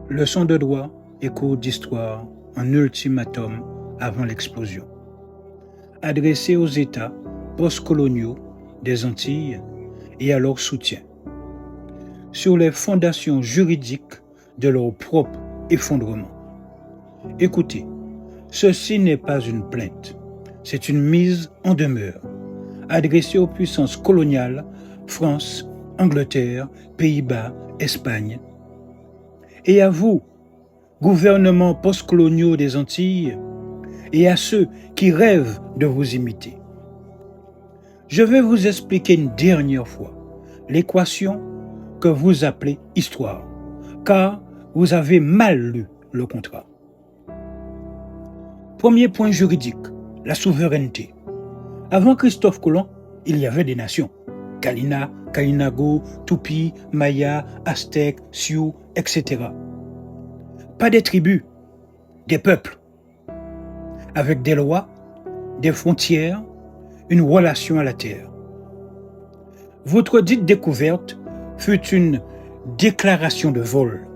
Leçon de droit et cours d'histoire en ultimatum avant l'explosion. Adressé aux États postcoloniaux des Antilles et à leur soutien. Sur les fondations juridiques de leur propre effondrement. Écoutez, ceci n'est pas une plainte, c'est une mise en demeure, adressée aux puissances coloniales, France, Angleterre, Pays-Bas, Espagne, et à vous, gouvernements postcoloniaux des Antilles, et à ceux qui rêvent de vous imiter. Je vais vous expliquer une dernière fois l'équation que vous appelez histoire, car vous avez mal lu le contrat. Premier point juridique, la souveraineté. Avant Christophe Colomb, il y avait des nations. Kalina, Kalinago, Tupi, Maya, Aztèques, Sioux, etc. Pas des tribus, des peuples. Avec des lois, des frontières, une relation à la terre. Votre dite découverte fut une déclaration de vol.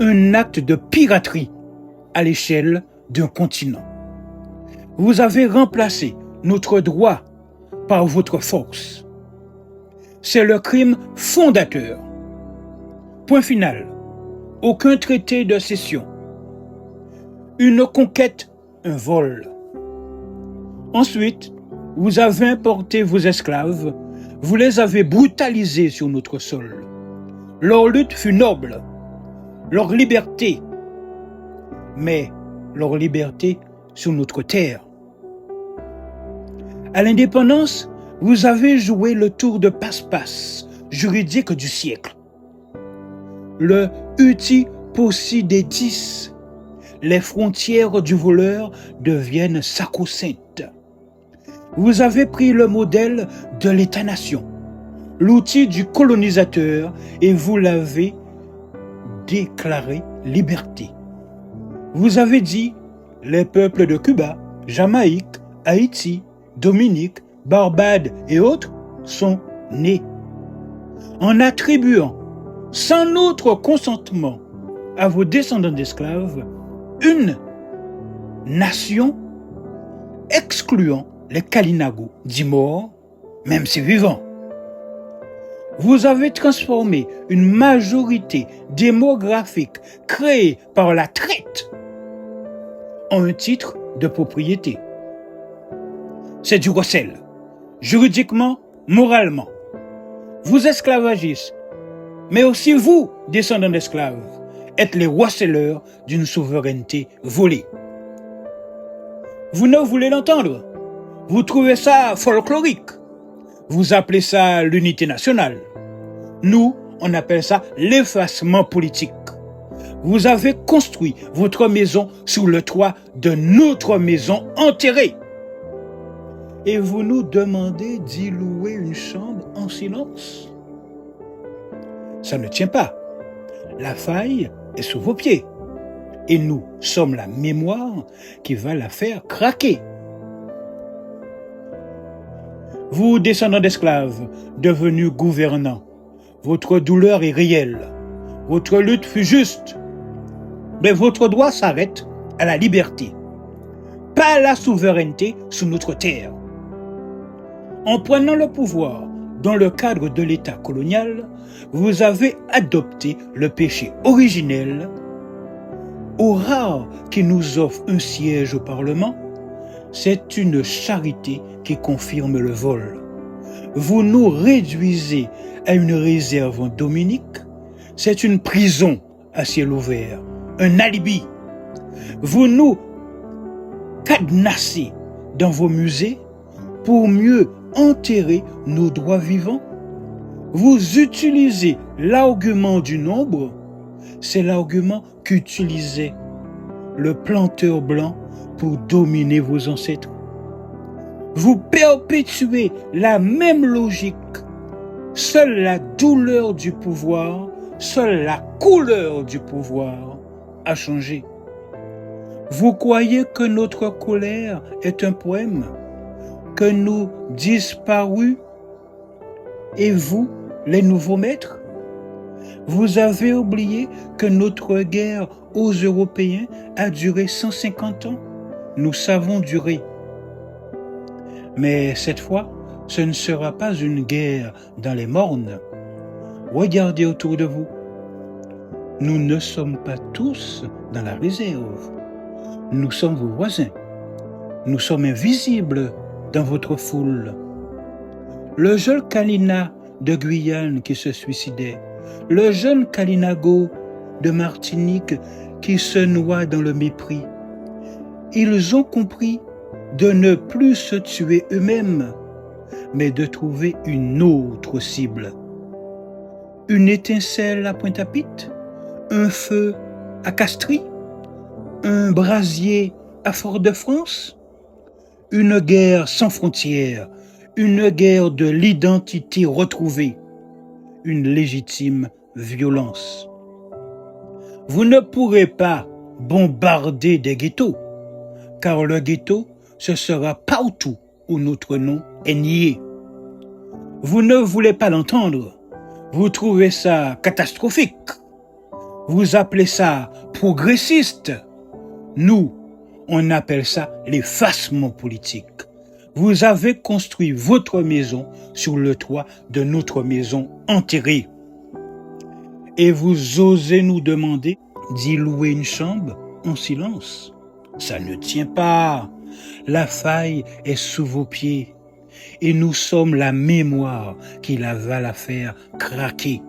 Un acte de piraterie à l'échelle d'un continent. Vous avez remplacé notre droit par votre force. C'est le crime fondateur. Point final. Aucun traité de cession. Une conquête, un vol. Ensuite, vous avez importé vos esclaves, vous les avez brutalisés sur notre sol. Leur lutte fut noble, leur liberté, mais leur liberté sur notre terre. À l'indépendance, vous avez joué le tour de passe-passe juridique du siècle. Le uti possidetis, les frontières du voleur deviennent sacro-saintes. Vous avez pris le modèle de l'État-nation, l'outil du colonisateur, et vous l'avez déclaré liberté. Vous avez dit, les peuples de Cuba, Jamaïque, Haïti, Dominique, Barbade et autres sont nés. En attribuant, sans notre consentement, à vos descendants d'esclaves, une nation excluant les Kalinago, dits morts, même si vivants. Vous avez transformé une majorité démographique créée par la traite en un titre de propriété. C'est du recel, juridiquement, moralement. Vous esclavagistes, mais aussi vous, descendants d'esclaves, êtes les receleurs d'une souveraineté volée. Vous ne voulez l'entendre. Vous trouvez ça folklorique. Vous appelez ça l'unité nationale. Nous, on appelle ça l'effacement politique. Vous avez construit votre maison sous le toit de notre maison enterrée. Et vous nous demandez d'y louer une chambre en silence. Ça ne tient pas. La faille est sous vos pieds. Et nous sommes la mémoire qui va la faire craquer. Vous, descendants d'esclaves, devenus gouvernants, votre douleur est réelle. Votre lutte fut juste. Mais votre droit s'arrête à la liberté, pas à la souveraineté sur notre terre. En prenant le pouvoir dans le cadre de l'État colonial, vous avez adopté le péché originel. Aux rares qui nous offrent un siège au Parlement, c'est une charité qui confirme le vol. Vous nous réduisez à une réserve en Dominique, c'est une prison à ciel ouvert, un alibi. Vous nous cadenassez dans vos musées pour mieux enterrer nos droits vivants. Vous utilisez l'argument du nombre, c'est l'argument qu'utilisait le planteur blanc pour dominer vos ancêtres. Vous perpétuez la même logique. Seule la douleur du pouvoir, seule la couleur du pouvoir a changé. Vous croyez que notre colère est un poème, que nous disparus et vous, les nouveaux maîtres? Vous avez oublié que notre guerre aux Européens a duré 150 ans? Nous savons durer. Mais cette fois, ce ne sera pas une guerre dans les mornes. Regardez autour de vous. Nous ne sommes pas tous dans la réserve. Nous sommes vos voisins. Nous sommes invisibles dans votre foule. Le jeune Kalina de Guyane qui se suicidait, le jeune Kalinago de Martinique qui se noie dans le mépris. Ils ont compris de ne plus se tuer eux-mêmes, mais de trouver une autre cible. Une étincelle à Pointe-à-Pitre, un feu à Castries, un brasier à Fort-de-France, une guerre sans frontières, une guerre de l'identité retrouvée, une légitime violence. Vous ne pourrez pas bombarder des ghettos, car le ghetto, ce sera partout où notre nom est nié. Vous ne voulez pas l'entendre, vous trouvez ça catastrophique, vous appelez ça progressiste. Nous, on appelle ça l'effacement politique. Vous avez construit votre maison sur le toit de notre maison enterrée. Et vous osez nous demander d'y louer une chambre en silence. Ça ne tient pas. La faille est sous vos pieds. Et nous sommes la mémoire qui va la faire craquer.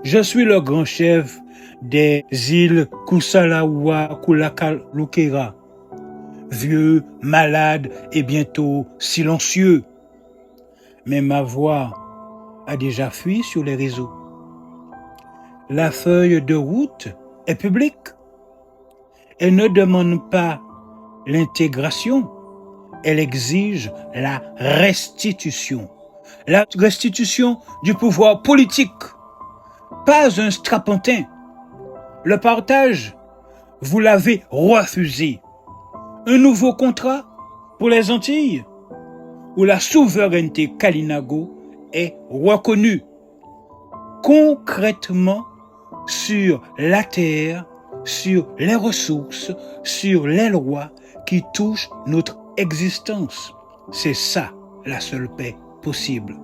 Je suis le grand chef des îles Kusalawa Kulakalukera, vieux, malade et bientôt silencieux. Mais ma voix a déjà fui sur les réseaux. La feuille de route est publique. Elle ne demande pas l'intégration, elle exige la restitution. La restitution du pouvoir politique, pas un strapontin. Le partage, vous l'avez refusé. Un nouveau contrat pour les Antilles, où la souveraineté Kalinago est reconnue concrètement sur la terre, sur les ressources, sur les lois qui touchent notre existence. C'est ça la seule paix possible.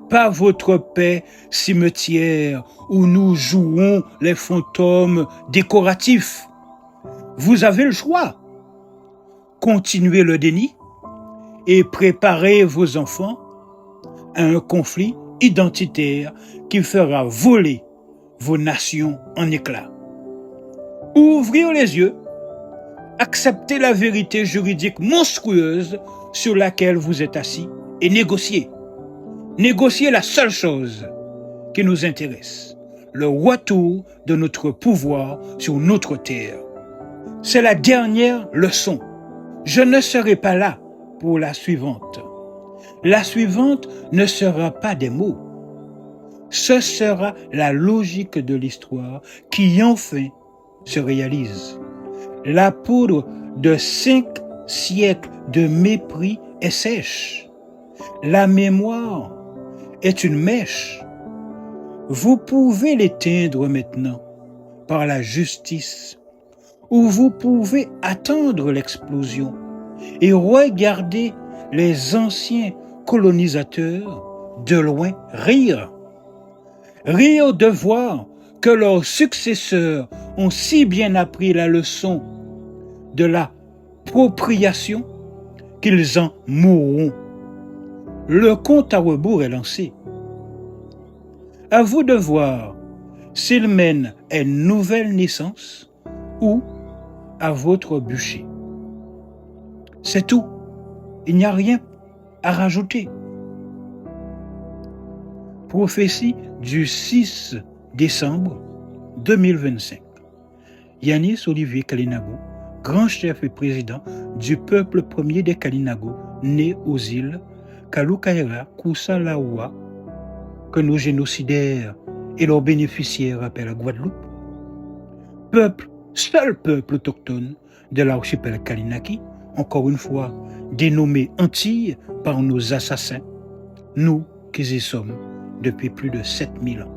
Pas votre paix cimetière où nous jouons les fantômes décoratifs. Vous avez le choix. Continuez le déni et préparez vos enfants à un conflit identitaire qui fera voler vos nations en éclats. Ouvrez les yeux, acceptez la vérité juridique monstrueuse sur laquelle vous êtes assis et négociez. Négociez la seule chose qui nous intéresse, le retour de notre pouvoir sur notre terre. C'est la dernière leçon. Je ne serai pas là pour la suivante. La suivante ne sera pas des mots. Ce sera la logique de l'histoire qui enfin se réalise. La poudre de 5 siècles de mépris est sèche. La mémoire est une mèche. Vous pouvez l'éteindre maintenant par la justice, ou vous pouvez attendre l'explosion et regarder les anciens colonisateurs de loin rire. Rire de voir que leurs successeurs ont si bien appris la leçon de la propriation qu'ils en mourront. Le compte à rebours est lancé. À vous de voir s'il mène à une nouvelle naissance ou à votre bûcher. C'est tout. Il n'y a rien à rajouter. Prophétie du 6 décembre 2025. Yanis Olivier Kalinago, grand chef et président du peuple premier des Kalinago, né aux îles Kalukaira, Kusalawa, que nos génocidaires et leurs bénéficiaires appellent Guadeloupe. Peuple, seul peuple autochtone de l'archipel Kalinaki, encore une fois dénommé Antilles par nos assassins, nous qui y sommes depuis plus de 7000 ans.